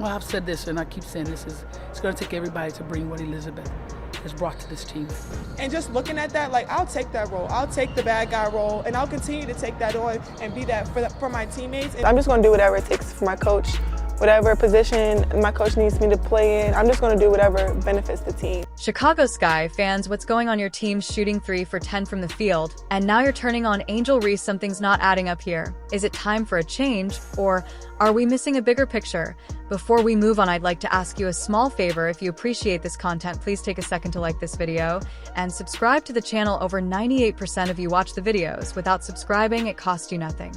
Well, I've said this, and I keep saying this, it's going to take everybody to bring what Elizabeth has brought to this team. And just looking at that, like, I'll take that role. I'll take the bad guy role, and I'll continue to take that on and be that for my teammates. I'm just going to do whatever it takes for my coach. Whatever position my coach needs me to play in, I'm just going to do whatever benefits the team. Chicago Sky fans, what's going on? Your team shooting 3 for 10 from the field, and now you're turning on Angel Reese. Something's not adding up here. Is it time for a change, or are we missing a bigger picture? Before we move on, I'd like to ask you a small favor. If you appreciate this content, please take a second to like this video and subscribe to the channel. Over 98% of you watch the videos. Without subscribing, it costs you nothing,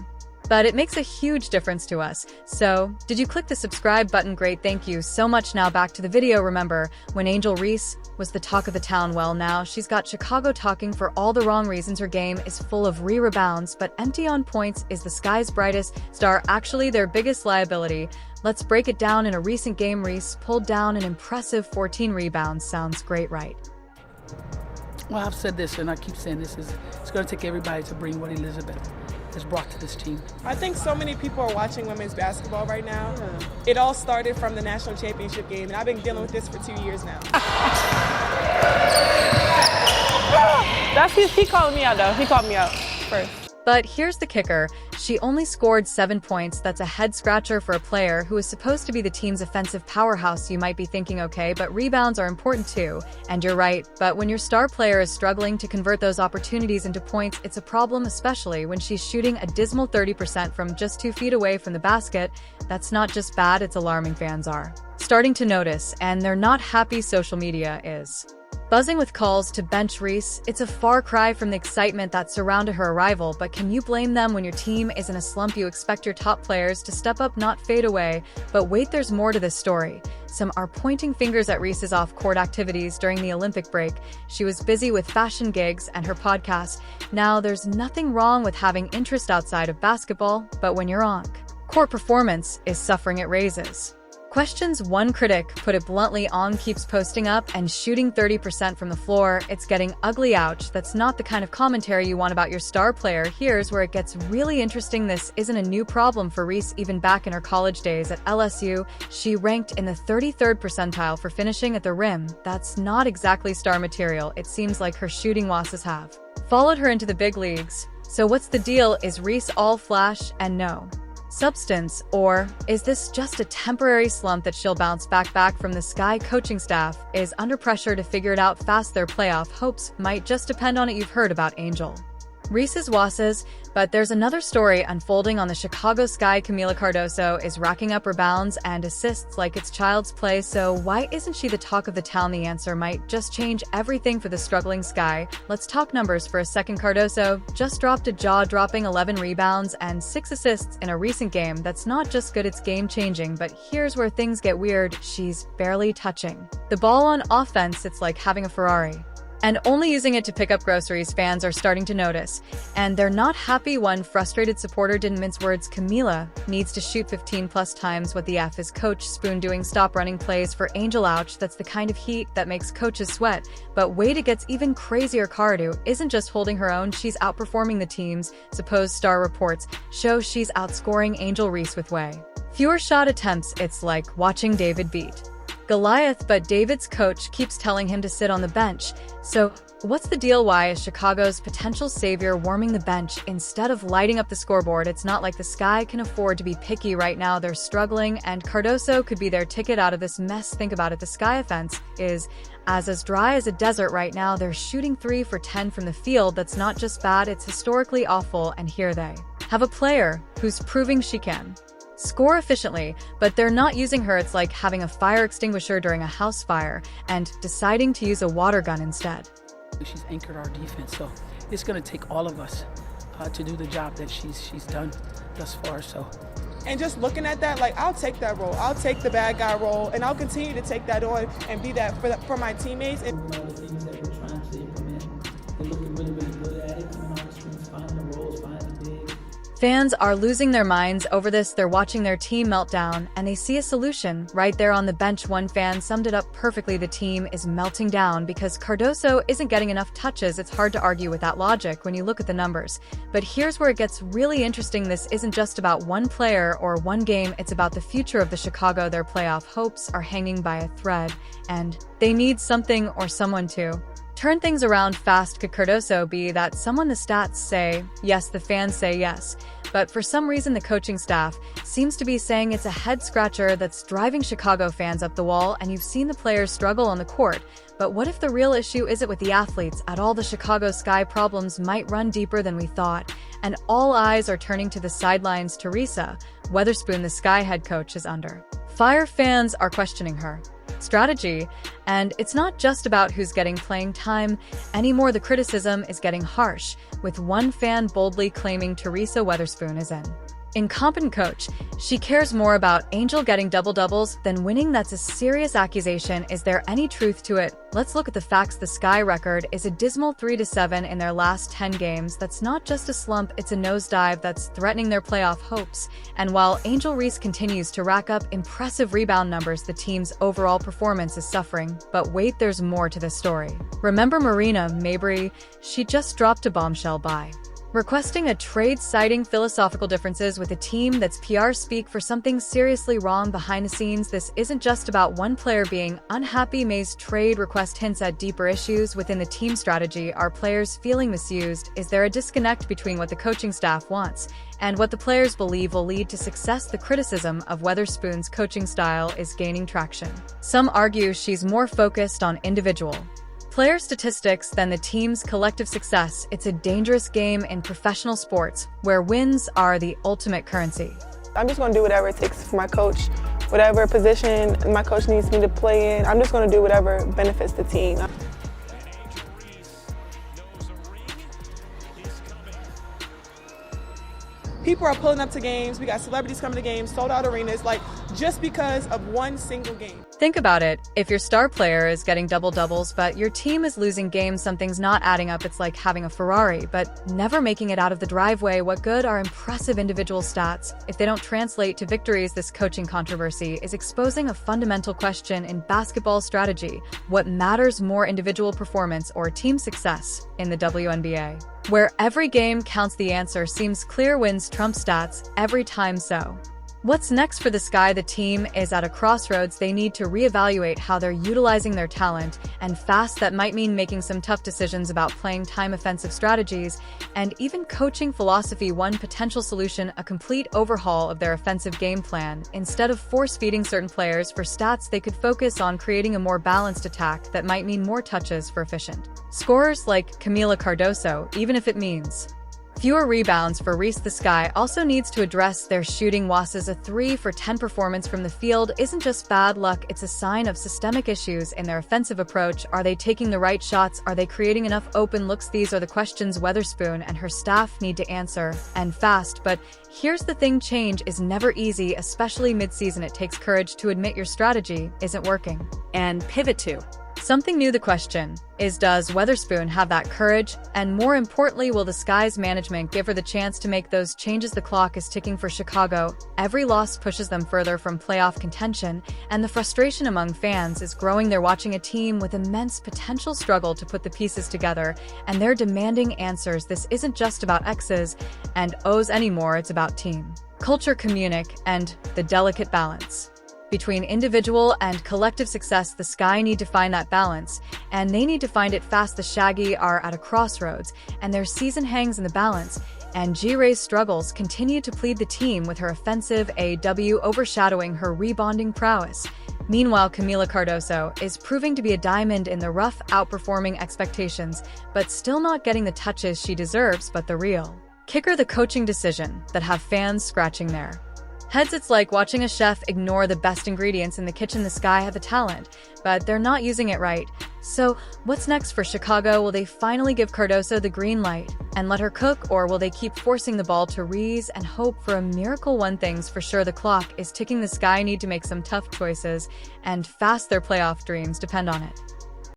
but it makes a huge difference to us. So, did you click the subscribe button? Great, thank you so much. Now back to the video. Remember when Angel Reese was the talk of the town? Well, now she's got Chicago talking for all the wrong reasons. Her game is full of rebounds, but empty on points. Is the Sky's brightest star actually their biggest liability? Let's break it down. In a recent game, Reese pulled down an impressive 14 rebounds. Sounds great, right? Well, I've said this, and I keep saying this, it's going to take everybody to bring what Elizabeth has brought to this team. I think so many people are watching women's basketball right now. It all started from the national championship game, and I've been dealing with this for 2 years now. He called me out, though. He called me out first. But here's the kicker. She only scored 7 points. That's a head-scratcher for a player who is supposed to be the team's offensive powerhouse. You might be thinking, okay, but rebounds are important too. And you're right, but when your star player is struggling to convert those opportunities into points, it's a problem, especially when she's shooting a dismal 30% from just 2 feet away from the basket. That's not just bad, it's alarming. Fans are starting to notice, and they're not happy. Social media is buzzing with calls to bench Reese. It's a far cry from the excitement that surrounded her arrival, but can you blame them when your team is in a slump? You expect your top players to step up, not fade away. But wait, there's more to this story. Some are pointing fingers at Reese's off-court activities during the Olympic break. She was busy with fashion gigs and her podcast. Now, there's nothing wrong with having interest outside of basketball, but when your on-court performance is suffering, it raises questions. One critic put it bluntly: On keeps posting up and shooting 30% from the floor. It's getting ugly. Ouch. That's not the kind of commentary you want about your star player. Here's where it gets really interesting. This isn't a new problem for Reese. Even back in her college days at LSU, she ranked in the 33rd percentile for finishing at the rim. That's not exactly star material. It seems like her shooting losses have followed her into the big leagues. So what's the deal? Is Reese all flash and no substance, or is this just a temporary slump that she'll bounce back from? The Sky coaching staff is under pressure to figure it out fast. Their playoff hopes might just depend on it. You've heard about Angel Reese's losses, but there's another story unfolding on the Chicago Sky. Camila Cardoso is racking up rebounds and assists like it's child's play. So why isn't she the talk of the town? The answer might just change everything for the struggling Sky. Let's talk numbers for a second. Cardoso just dropped a jaw-dropping 11 rebounds and 6 assists in a recent game. That's not just good, it's game-changing. But here's where things get weird. She's barely touching the ball on offense. It's like having a Ferrari and only using it to pick up groceries. Fans are starting to notice, and they're not happy. One frustrated supporter didn't mince words: Camila needs to shoot 15+ times what the F is Coach Spoon doing. Stop running plays for Angel. Ouch, that's the kind of heat that makes coaches sweat. But wait, it gets even crazier. Cardo isn't just holding her own, she's outperforming the team's supposed star. Reports show she's outscoring Angel Reese with way fewer shot attempts. It's like watching David beat Goliath, but David's coach keeps telling him to sit on the bench. So what's the deal? Why is Chicago's potential savior warming the bench instead of lighting up the scoreboard? It's not like the Sky can afford to be picky right now. They're struggling, and Cardoso could be their ticket out of this mess. Think about it. The Sky offense is as dry as a desert right now. They're shooting 3 for 10 from the field. That's not just bad, it's historically awful. And here they have a player who's proving she can score efficiently, but they're not using her. It's like having a fire extinguisher during a house fire and deciding to use a water gun instead. She's anchored our defense, so it's going to take all of us to do the job that she's done thus far. So, And just looking at that, like, I'll take that role. I'll take the bad guy role, and I'll continue to take that on and be that for my teammates. And all the things that we're trying to implement, they're looking really, really good at it. Coming on the screens, finding the roles, finding the big. Fans are losing their minds over this. They're watching their team melt down, and they see a solution right there on the bench. One fan summed it up perfectly. The team is melting down because Cardoso isn't getting enough touches. It's hard to argue with that logic when you look at the numbers. But here's where it gets really interesting. This isn't just about one player or one game. It's about the future of the Chicago. Their playoff hopes are hanging by a thread, and they need something or someone to turn things around fast. Could Cardoso be that someone? The stats say yes, the fans say yes. But for some reason, the coaching staff seems to be saying it's a head-scratcher that's driving Chicago fans up the wall, and you've seen the players struggle on the court. But what if the real issue isn't with the athletes at all? The Chicago Sky problems might run deeper than we thought, and all eyes are turning to the sidelines. Teresa Weatherspoon, the Sky head coach, is under fire. Fans are questioning her strategy, and it's not just about who's getting playing time anymore. The criticism is getting harsh, with one fan boldly claiming Teresa Weatherspoon is an incompetent coach. She cares more about Angel getting double-doubles than winning. That's a serious accusation. Is there any truth to it? Let's look at the facts. The Sky record is a dismal 3-7 in their last 10 games. That's not just a slump, it's a nosedive that's threatening their playoff hopes. And while Angel Reese continues to rack up impressive rebound numbers, the team's overall performance is suffering. But wait, there's more to this story. Remember Marina Mabrey? She just dropped a bombshell by requesting a trade, citing philosophical differences with a team. That's PR speak for something seriously wrong behind the scenes. This isn't just about one player being unhappy. May's trade request hints at deeper issues within the team strategy. Are players feeling misused? Is there a disconnect between what the coaching staff wants and what the players believe will lead to success? The criticism of Weatherspoon's coaching style is gaining traction. Some argue she's more focused on individual player statistics than the team's collective success. It's a dangerous game in professional sports, where wins are the ultimate currency. I'm just going to do whatever it takes for my coach. Whatever position my coach needs me to play in, I'm just going to do whatever benefits the team. People are pulling up to games. We got celebrities coming to games, sold out arenas, like just because of one single game. Think about it. If your star player is getting double-doubles, but your team is losing games, something's not adding up. It's like having a Ferrari, but never making it out of the driveway. What good are impressive individual stats if they don't translate to victories? This coaching controversy is exposing a fundamental question in basketball strategy. What matters more, individual performance or team success? In the WNBA, where every game counts, the answer seems clear: wins trump stats every time. So what's next for the Sky? The team is at a crossroads. They need to reevaluate how they're utilizing their talent, and fast. That might mean making some tough decisions about playing time, offensive strategies, and even coaching philosophy. One potential solution: a complete overhaul of their offensive game plan. Instead of force-feeding certain players for stats, they could focus on creating a more balanced attack. That might mean more touches for efficient scorers like Camila Cardoso, even if it means fewer rebounds for Reese. The Sky also needs to address their shooting wasses. A 3 for 10 performance from the field isn't just bad luck, it's a sign of systemic issues in their offensive approach. Are they taking the right shots? Are they creating enough open looks? These are the questions Weatherspoon and her staff need to answer, and fast. But here's the thing: change is never easy, especially mid-season. It takes courage to admit your strategy isn't working and pivot to something new. The question is, does Weatherspoon have that courage? And more importantly, will the Sky's management give her the chance to make those changes? The clock is ticking for Chicago. Every loss pushes them further from playoff contention, and the frustration among fans is growing. They're watching a team with immense potential struggle to put the pieces together, and they're demanding answers. This isn't just about X's and O's anymore, it's about team culture, communication, and the delicate balance between individual and collective success. The Sky need to find that balance, and they need to find it fast. The Shaggy are at a crossroads, and their season hangs in the balance. And G-Ray's struggles continue to plead the team, with her offensive AW overshadowing her rebounding prowess. Meanwhile, Camila Cardoso is proving to be a diamond in the rough, outperforming expectations, but still not getting the touches she deserves. But the real kicker: the coaching decision that have fans scratching their heads. It's like watching a chef ignore the best ingredients in the kitchen. The Sky have the talent, but they're not using it right. So what's next for Chicago? Will they finally give Cardoso the green light and let her cook, or will they keep forcing the ball to Reese and hope for a miracle? One thing's for sure: the clock is ticking. The Sky need to make some tough choices, and fast. Their playoff dreams depend on it.